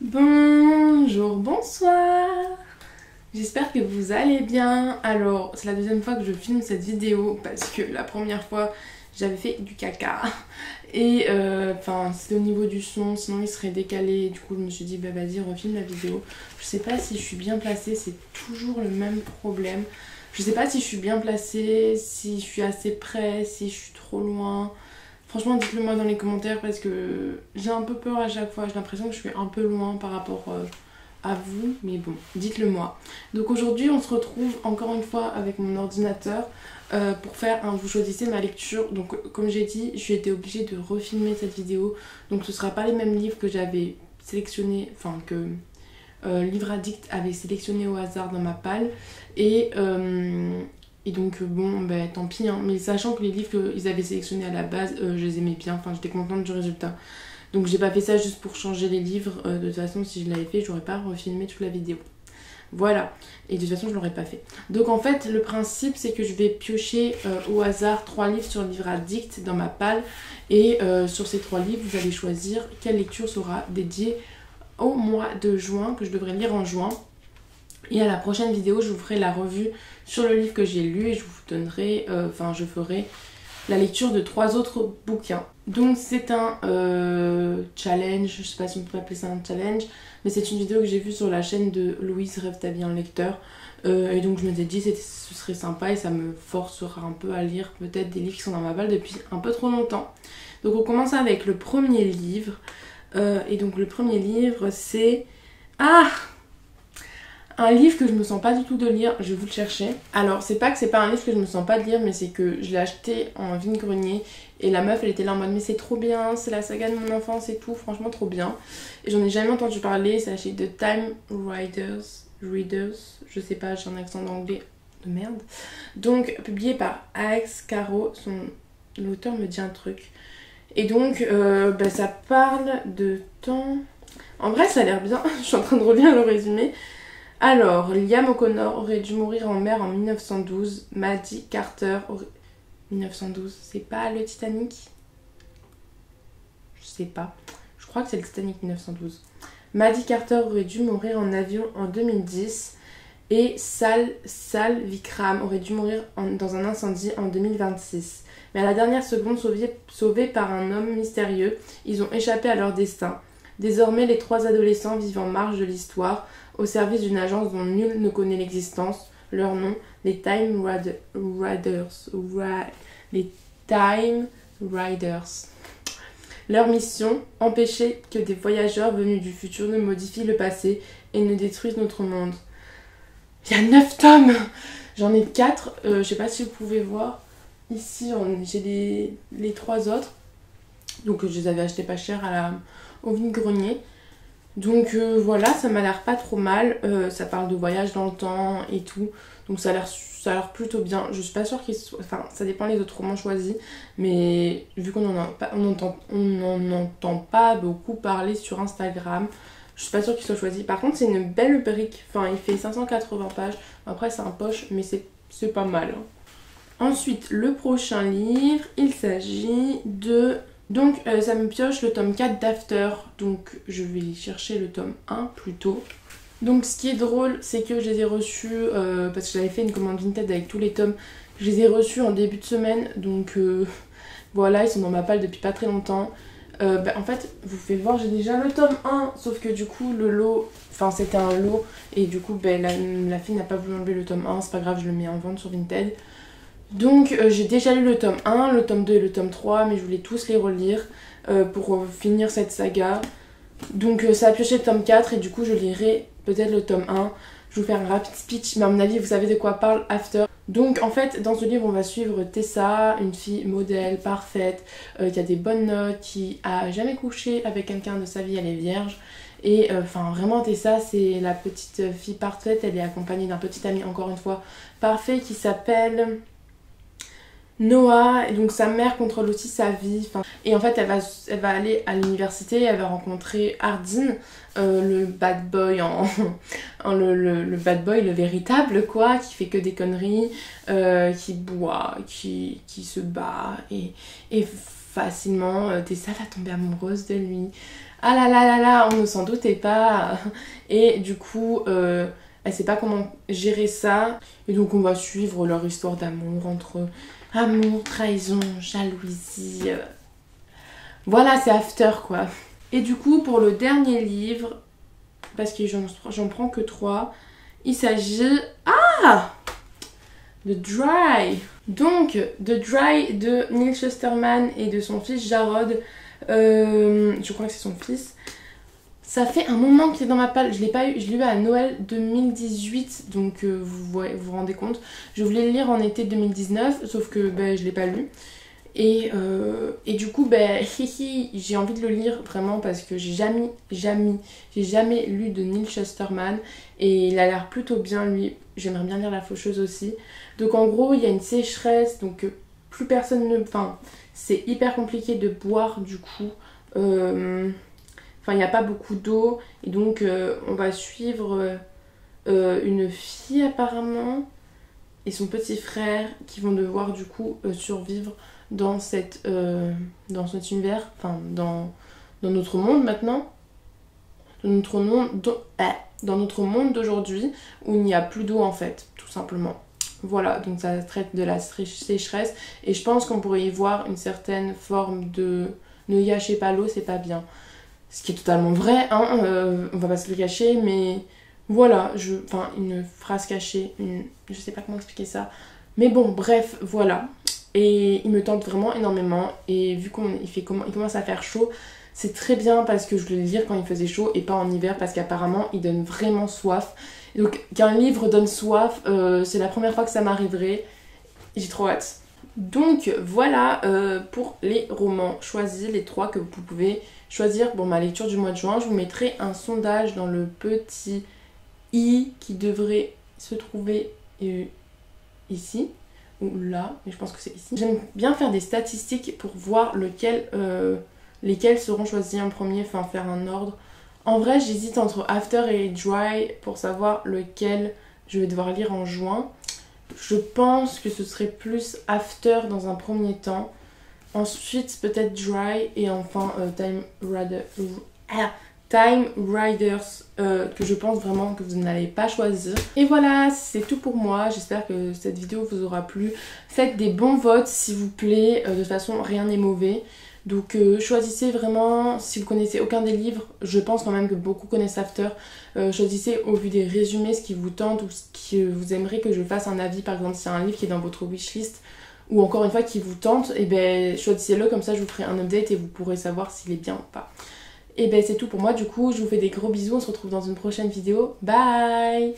Bonjour, bonsoir. J'espère que vous allez bien. Alors, c'est la deuxième fois que je filme cette vidéo parce que la première fois, j'avais fait du caca. Et enfin, c'était au niveau du son, sinon il serait décalé. Du coup, je me suis dit, bah vas-y, refilme la vidéo. Je sais pas si je suis bien placée, c'est toujours le même problème. Je sais pas si je suis bien placée, si je suis assez près, si je suis trop loin. Franchement, dites-le moi dans les commentaires parce que j'ai un peu peur à chaque fois. J'ai l'impression que je suis un peu loin par rapport à vous. Mais bon, dites-le moi. Donc aujourd'hui, on se retrouve encore une fois avec mon ordinateur pour faire un vous choisissez ma lecture. Donc comme j'ai dit, j'ai été obligée de refilmer cette vidéo. Donc ce ne sera pas les mêmes livres que j'avais sélectionnés, enfin que Livre Addict avait sélectionné au hasard dans ma palle. Et donc bon, ben tant pis, hein. Mais sachant que les livres qu'ils avaient sélectionnés à la base, je les aimais bien, enfin j'étais contente du résultat. Donc j'ai pas fait ça juste pour changer les livres, de toute façon si je l'avais fait, j'aurais pas refilmé toute la vidéo. Voilà, et de toute façon je l'aurais pas fait. Donc en fait le principe c'est que je vais piocher au hasard 3 livres sur Livre Addict dans ma palle. Et sur ces 3 livres vous allez choisir quelle lecture sera dédiée au mois de juin, que je devrais lire en juin. Et à la prochaine vidéo, je vous ferai la revue sur le livre que j'ai lu et je vous donnerai, je ferai la lecture de 3 autres bouquins. Donc c'est un challenge, je sais pas si on peut appeler ça un challenge, mais c'est une vidéo que j'ai vue sur la chaîne de Louise Rêve ta vie en lecteur. Et donc je me suis dit ce serait sympa et ça me forcera un peu à lire peut-être des livres qui sont dans ma balle depuis un peu trop longtemps. Donc on commence avec le premier livre. Et donc le premier livre c'est... Ah, un livre que je me sens pas du tout de lire, je vais vous le chercher. Alors c'est pas que c'est pas un livre que je me sens pas de lire, mais c'est que je l'ai acheté en vide-grenier et la meuf elle était là en mode mais c'est trop bien, c'est la saga de mon enfance et tout, franchement trop bien. Et j'en ai jamais entendu parler, c'est chez The Time Readers, je sais pas, j'ai un accent d'anglais de merde. Donc publié par Alex Caro, l'auteur me dit un truc. Et donc ça parle de temps... En vrai ça a l'air bien, je suis en train de relire le résumé. Alors, Liam O'Connor aurait dû mourir en mer en 1912. Maddie Carter aurait... 1912, c'est pas le Titanic? Je sais pas. Je crois que c'est le Titanic 1912. Maddie Carter aurait dû mourir en avion en 2010. Et Sal Vikram aurait dû mourir dans un incendie en 2026. Mais à la dernière seconde, sauvés par un homme mystérieux, ils ont échappé à leur destin. Désormais, les 3 adolescents vivent en marge de l'histoire, au service d'une agence dont nul ne connaît l'existence. Leur nom, les Time Riders. Les Time Riders. Leur mission, empêcher que des voyageurs venus du futur ne modifient le passé et ne détruisent notre monde. Il y a 9 tomes. J'en ai 4, je sais pas si vous pouvez voir. Ici, j'ai les 3 autres. Donc je les avais achetés pas cher au vide-grenier. Donc voilà, ça m'a l'air pas trop mal. Ça parle de voyage dans le temps et tout. Donc ça a l'air plutôt bien. Je suis pas sûre qu'ils soient... Enfin, ça dépend des autres romans choisis. Mais vu qu'on n'en entend pas beaucoup parler sur Instagram, je suis pas sûre qu'il soit choisi. Par contre, c'est une belle brique. Enfin, il fait 580 pages. Après, c'est un poche, mais c'est pas mal. Ensuite, le prochain livre, il s'agit de... Donc ça me pioche le tome 4 d'After, donc je vais chercher le tome 1 plutôt. Donc ce qui est drôle, c'est que je les ai reçus, parce que j'avais fait une commande Vinted avec tous les tomes, je les ai reçus en début de semaine, donc voilà, ils sont dans ma palle depuis pas très longtemps. En fait, vous pouvez voir, j'ai déjà le tome 1, sauf que du coup le lot, enfin c'était un lot, et du coup la fille n'a pas voulu enlever le tome 1, c'est pas grave, je le mets en vente sur Vinted. Donc j'ai déjà lu le tome 1, le tome 2 et le tome 3, mais je voulais tous les relire pour finir cette saga. Donc ça a pioché le tome 4 et du coup je lirai peut-être le tome 1. Je vais vous faire un rapide speech, mais à mon avis vous savez de quoi parle After. Donc en fait dans ce livre on va suivre Tessa, une fille modèle, parfaite, qui a des bonnes notes, qui a jamais couché avec quelqu'un de sa vie, elle est vierge. Et vraiment Tessa c'est la petite fille parfaite, elle est accompagnée d'un petit ami encore une fois parfait qui s'appelle... Noah, et donc sa mère contrôle aussi sa vie. Et en fait, elle va aller à l'université, elle va rencontrer Hardin, le bad boy, le bad boy, le véritable, quoi, qui fait que des conneries, qui boit, qui se bat, et facilement, Tessa va tomber amoureuse de lui. ah là là là là, on ne s'en doutait pas. Et du coup, elle sait pas comment gérer ça. Et donc on va suivre leur histoire d'amour entre amour, trahison, jalousie. Voilà, c'est After quoi. Et du coup, pour le dernier livre, parce que j'en prends que 3, il s'agit... Ah, The Dry. Donc, The Dry de Neil Shusterman et de son fils Jarrod. Je crois que c'est son fils. Ça fait un moment qu'il est dans ma palle. Je l'ai pas eu, je l'ai eu à Noël 2018, donc vous vous rendez compte. Je voulais le lire en été 2019, sauf que je l'ai pas lu. Et du coup, j'ai envie de le lire vraiment parce que j'ai jamais lu de Neil Shusterman. Et il a l'air plutôt bien, lui. J'aimerais bien lire La Faucheuse aussi. Donc en gros, il y a une sécheresse, donc plus personne ne... Enfin, c'est hyper compliqué de boire du coup. Enfin, il n'y a pas beaucoup d'eau. Et donc, on va suivre une fille apparemment et son petit frère qui vont devoir du coup survivre dans cet univers, enfin dans notre monde maintenant, dans notre monde d'aujourd'hui où il n'y a plus d'eau en fait, tout simplement. Voilà, donc ça traite de la sécheresse et je pense qu'on pourrait y voir une certaine forme de ne gâchez pas l'eau, c'est pas bien. Ce qui est totalement vrai, hein, on va pas se le cacher, mais voilà, enfin une phrase cachée, je sais pas comment expliquer ça, mais bon, bref, voilà. Et il me tente vraiment énormément. Et vu qu'il commence à faire chaud, c'est très bien parce que je voulais le lire quand il faisait chaud et pas en hiver parce qu'apparemment il donne vraiment soif. Et donc qu'un livre donne soif, c'est la première fois que ça m'arriverait. J'ai trop hâte. Donc voilà pour les romans choisis, les 3 que vous pouvez choisir pour ma lecture du mois de juin. Je vous mettrai un sondage dans le petit i qui devrait se trouver ici. Ou là, mais je pense que c'est ici. J'aime bien faire des statistiques pour voir lesquels seront choisis en premier, enfin faire un ordre. En vrai, j'hésite entre After et Dry pour savoir lequel je vais devoir lire en juin. Je pense que ce serait plus After dans un premier temps. Ensuite, peut-être Dry et enfin Time Riders que je pense vraiment que vous n'allez pas choisir. Et voilà, c'est tout pour moi. J'espère que cette vidéo vous aura plu. Faites des bons votes s'il vous plaît. De toute façon, rien n'est mauvais. Donc choisissez vraiment, si vous connaissez aucun des livres, je pense quand même que beaucoup connaissent After. Choisissez au vu des résumés ce qui vous tente ou ce que vous aimeriez que je fasse un avis. Par exemple, s'il y a un livre qui est dans votre wishlist ou encore une fois qui vous tente, et choisissez-le, comme ça je vous ferai un update et vous pourrez savoir s'il est bien ou pas. Et c'est tout pour moi, du coup je vous fais des gros bisous, on se retrouve dans une prochaine vidéo, bye.